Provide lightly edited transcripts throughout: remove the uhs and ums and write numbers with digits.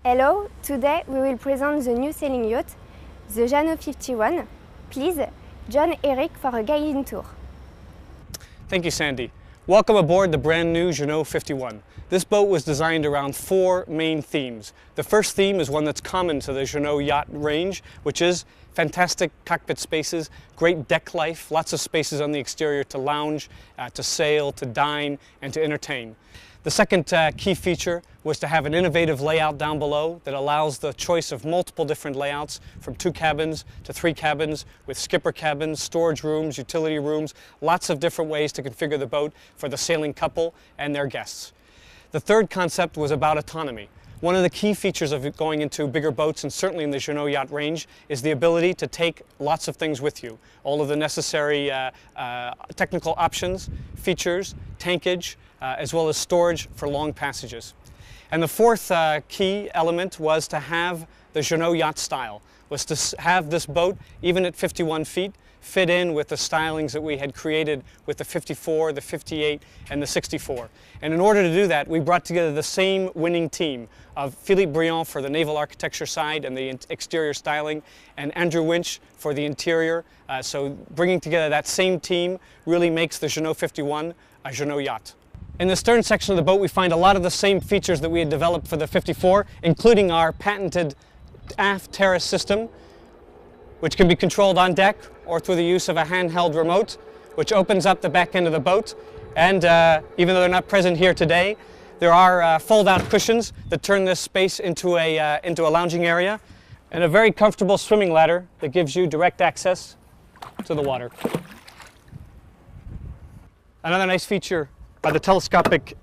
Hello, today we will present the new sailing yacht, the Jeanneau 51. Please, John Eric for a guiding tour. Thank you, Sandy. Welcome aboard the brand new Jeanneau 51. This boat was designed around four main themes. The first theme is one that's common to the Jeanneau yacht range, which is fantastic cockpit spaces, great deck life, lots of spaces on the exterior to lounge, to sail, to dine, and to entertain. The second key feature was to have an innovative layout down below that allows the choice of multiple different layouts from 2 cabins to 3 cabins with skipper cabins, storage rooms, utility rooms, lots of different ways to configure the boat for the sailing couple and their guests. The third concept was about autonomy. One of the key features of going into bigger boats, and certainly in the Jeanneau yacht range, is the ability to take lots of things with you. All of the necessary technical options, features, tankage, as well as storage for long passages. And the fourth key element was to have the Jeanneau yacht style, was to have this boat, even at 51 feet, fit in with the stylings that we had created with the 54, the 58, and the 64. And in order to do that, we brought together the same winning team of Philippe Briand for the naval architecture side and the exterior styling, and Andrew Winch for the interior. So bringing together that same team really makes the Jeanneau 51 a Jeanneau yacht. In the stern section of the boat, we find a lot of the same features that we had developed for the 54, including our patented aft terrace system, which can be controlled on deck or through the use of a handheld remote, which opens up the back end of the boat. And even though they're not present here today, there are fold-out cushions that turn this space into a lounging area, and a very comfortable swimming ladder that gives you direct access to the water. Another nice feature are the telescopic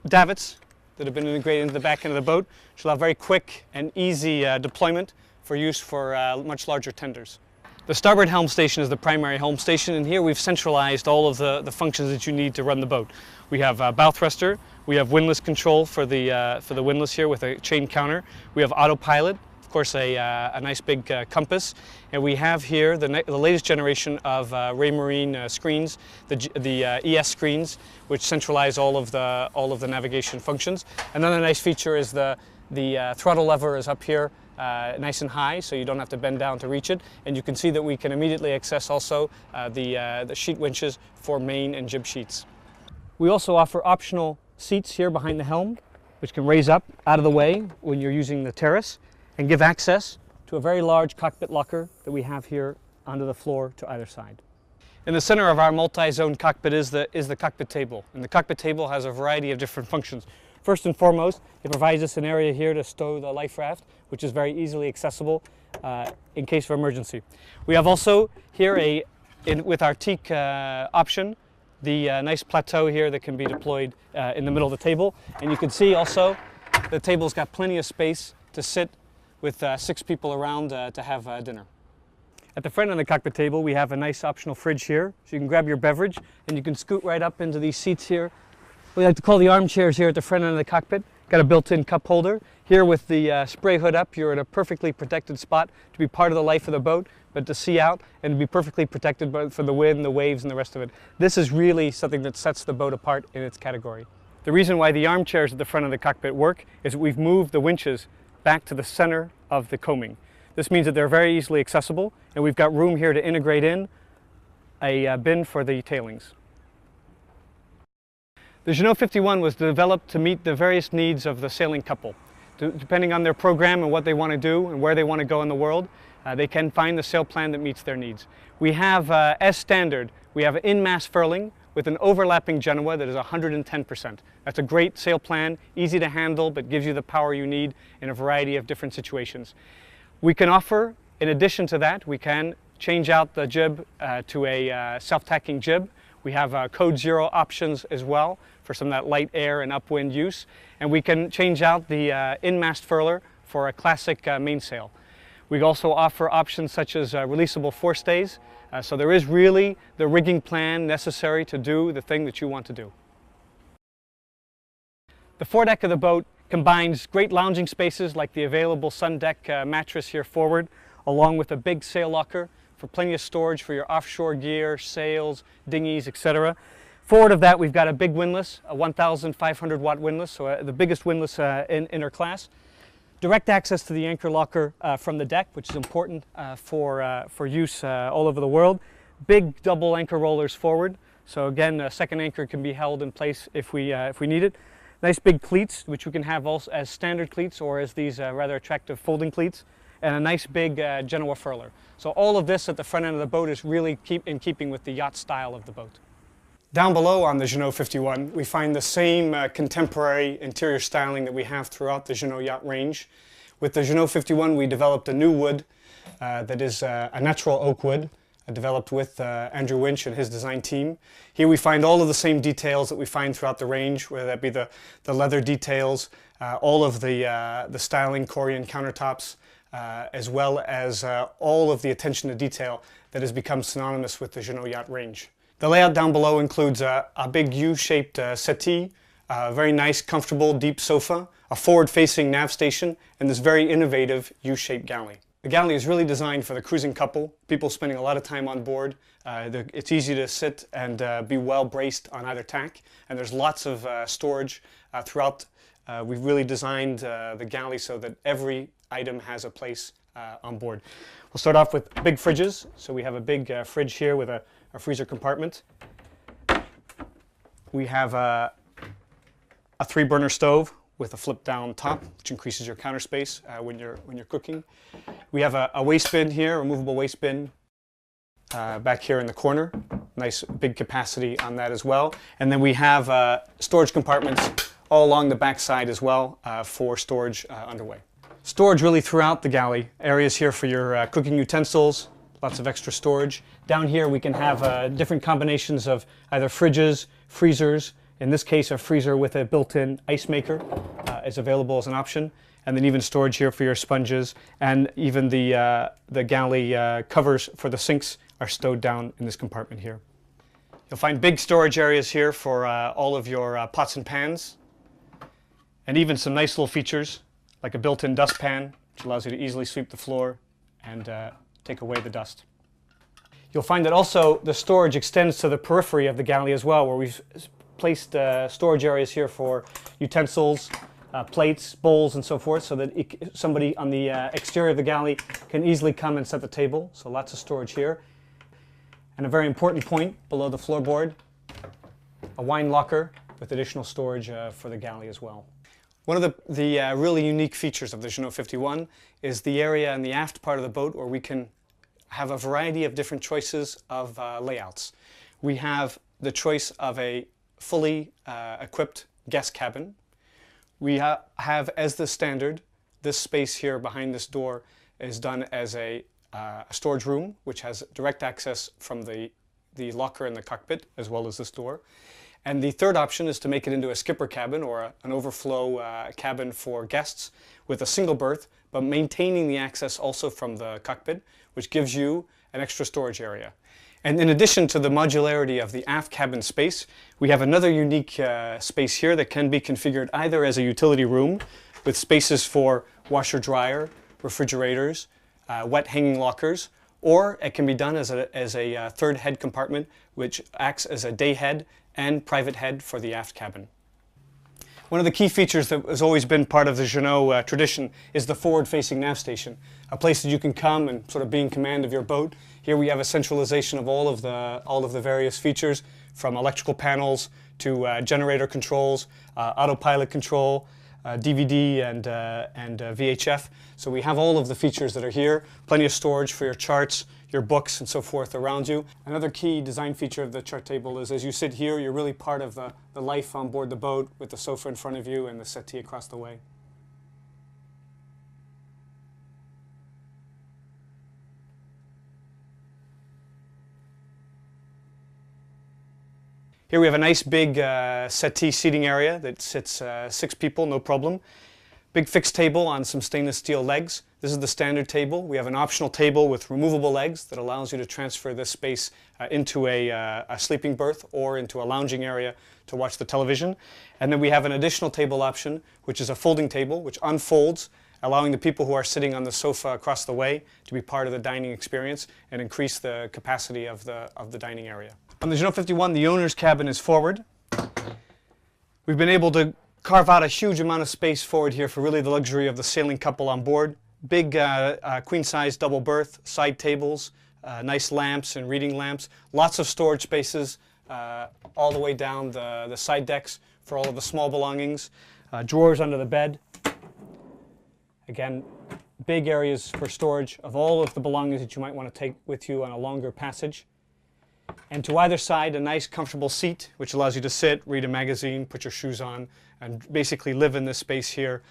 davits that have been integrated into the back end of the boat, which allow very quick and easy deployment for use for much larger tenders. The starboard helm station is the primary helm station, and here we've centralized all of the functions that you need to run the boat. We have a bow thruster, we have windlass control for the windlass here with a chain counter, we have autopilot, of course a nice big compass, and we have here the latest generation of Raymarine screens, the ES screens, which centralize all of the navigation functions. Another nice feature is the throttle lever is up here, nice and high, so you don't have to bend down to reach it, and you can see that we can immediately access also the sheet winches for main and jib sheets. We also offer optional seats here behind the helm, which can raise up out of the way when you're using the terrace and give access to a very large cockpit locker that we have here under the floor to either side. In the center of our multi-zone cockpit is the cockpit table, and the cockpit table has a variety of different functions. First and foremost, it provides us an area here to stow the life raft, which is very easily accessible in case of emergency. We have also here with our teak option, the nice plateau here that can be deployed in the middle of the table. And you can see also the table's got plenty of space to sit with 6 people around to have dinner. At the front of the cockpit table, we have a nice optional fridge here, so you can grab your beverage and you can scoot right up into these seats here. We like to call the armchairs here at the front end of the cockpit. Got a built-in cup holder. Here with the spray hood up, you're in a perfectly protected spot to be part of the life of the boat, but to see out and to be perfectly protected for the wind, the waves, and the rest of it. This is really something that sets the boat apart in its category. The reason why the armchairs at the front of the cockpit work is that we've moved the winches back to the center of the coaming. This means that they're very easily accessible, and we've got room here to integrate in a bin for the tailings. The Jeanneau 51 was developed to meet the various needs of the sailing couple. Depending on their program and what they want to do and where they want to go in the world, they can find the sail plan that meets their needs. We have, as standard, we have an in-mast furling with an overlapping Jeanneau that is 110%. That's a great sail plan, easy to handle, but gives you the power you need in a variety of different situations. We can offer, in addition to that, we can change out the jib to a self-tacking jib. We have code 0 options as well for some of that light air and upwind use. And we can change out the in-mast furler for a classic mainsail. We also offer options such as releasable forestays. So there is really the rigging plan necessary to do the thing that you want to do. The foredeck of the boat combines great lounging spaces like the available sun deck mattress here forward, along with a big sail locker for plenty of storage for your offshore gear, sails, dinghies, etc. Forward of that, we've got a big windlass, a 1,500 watt windlass, so the biggest windlass in our class. Direct access to the anchor locker from the deck, which is important for use all over the world. Big double anchor rollers forward, so again a second anchor can be held in place if we need it. Nice big cleats, which we can have also as standard cleats or as these rather attractive folding cleats, and a nice big Jeanneau furler. So all of this at the front end of the boat is really in keeping with the yacht style of the boat. Down below on the Jeanneau 51, we find the same contemporary interior styling that we have throughout the Jeanneau yacht range. With the Jeanneau 51, we developed a new wood that is a natural oak wood, developed with Andrew Winch and his design team. Here we find all of the same details that we find throughout the range, whether that be the leather details, all of the styling Corian countertops, as well as all of the attention to detail that has become synonymous with the Jeanneau yacht range. The layout down below includes a big U-shaped settee, a very nice, comfortable, deep sofa, a forward-facing nav station, and this very innovative U-shaped galley. The galley is really designed for the cruising couple, people spending a lot of time on board. It's easy to sit and be well braced on either tack, and there's lots of storage throughout. We've really designed the galley so that every item has a place on board. We'll start off with big fridges. So we have a big fridge here with a freezer compartment. We have a 3-burner stove with a flip down top, which increases your counter space when you're cooking. We have a waste bin here, a removable waste bin back here in the corner. Nice big capacity on that as well. And then we have storage compartments all along the back side as well for storage underway. Storage really throughout the galley. Areas here for your cooking utensils, lots of extra storage. Down here we can have different combinations of either fridges, freezers. In this case, a freezer with a built-in ice maker is available as an option. And then even storage here for your sponges, and even the galley covers for the sinks are stowed down in this compartment here. You'll find big storage areas here for all of your pots and pans, and even some nice little features like a built-in dustpan, which allows you to easily sweep the floor and take away the dust. You'll find that also the storage extends to the periphery of the galley as well, where we've placed storage areas here for utensils, plates, bowls, and so forth, so that somebody on the exterior of the galley can easily come and set the table. So lots of storage here. And a very important point below the floorboard, a wine locker with additional storage for the galley as well. One of the really unique features of the Jeanneau 51 is the area in the aft part of the boat where we can have a variety of different choices of layouts. We have the choice of a fully equipped guest cabin. We have as the standard, this space here behind this door is done as a storage room, which has direct access from the locker in the cockpit as well as this door. And the third option is to make it into a skipper cabin or an overflow cabin for guests with a single berth, but maintaining the access also from the cockpit, which gives you an extra storage area. And in addition to the modularity of the aft cabin space, we have another unique space here that can be configured either as a utility room with spaces for washer dryer, refrigerators, wet hanging lockers, or it can be done as a third head compartment which acts as a day head and private head for the aft cabin. One of the key features that has always been part of the Jeanneau tradition is the forward-facing nav station, a place that you can come and sort of be in command of your boat. Here we have a centralization of all of the various features, from electrical panels to generator controls, autopilot control, DVD and VHF. So we have all of the features that are here, plenty of storage for your charts, your books and so forth around you. Another key design feature of the chart table is as you sit here, you're really part of the life on board the boat with the sofa in front of you and the settee across the way. Here we have a nice big settee seating area that sits 6 people, no problem. Big fixed table on some stainless steel legs. This is the standard table. We have an optional table with removable legs that allows you to transfer this space into a sleeping berth or into a lounging area to watch the television. And then we have an additional table option, which is a folding table, which unfolds, allowing the people who are sitting on the sofa across the way to be part of the dining experience and increase the capacity of the dining area. On the Jeanneau 51, the owner's cabin is forward. We've been able to carve out a huge amount of space forward here for really the luxury of the sailing couple on board. Big queen-size double berth, side tables, nice lamps and reading lamps, lots of storage spaces all the way down the side decks for all of the small belongings, drawers under the bed. Again, big areas for storage of all of the belongings that you might want to take with you on a longer passage. And to either side, a nice comfortable seat, which allows you to sit, read a magazine, put your shoes on, and basically live in this space here.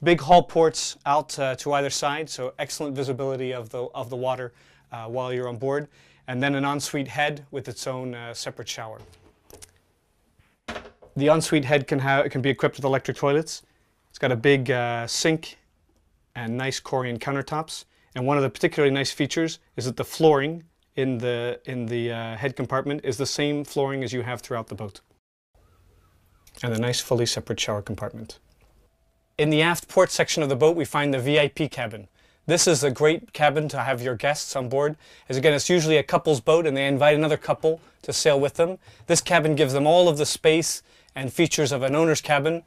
Big hull ports out to either side, so excellent visibility of the water while you're on board. And then an ensuite head with its own separate shower. The ensuite head can be equipped with electric toilets. It's got a big sink and nice Corian countertops. And one of the particularly nice features is that the flooring in the head compartment is the same flooring as you have throughout the boat. And a nice fully separate shower compartment. In the aft port section of the boat we find the VIP cabin. This is a great cabin to have your guests on board, as again it's usually a couple's boat and they invite another couple to sail with them. This cabin gives them all of the space and features of an owner's cabin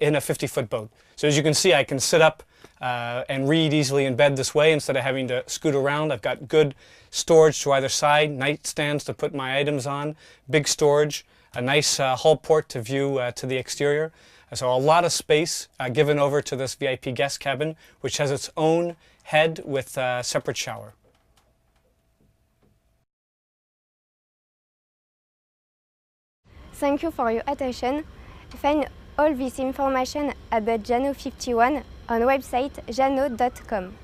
in a 50-foot boat. So as you can see, I can sit up and read easily in bed this way instead of having to scoot around. I've got good storage to either side, nightstands to put my items on, big storage, a nice hull port to view to the exterior. So a lot of space given over to this VIP guest cabin, which has its own head with a separate shower. Thank you for your attention. Find all this information about Jeanneau 51 on website jeanneau.com.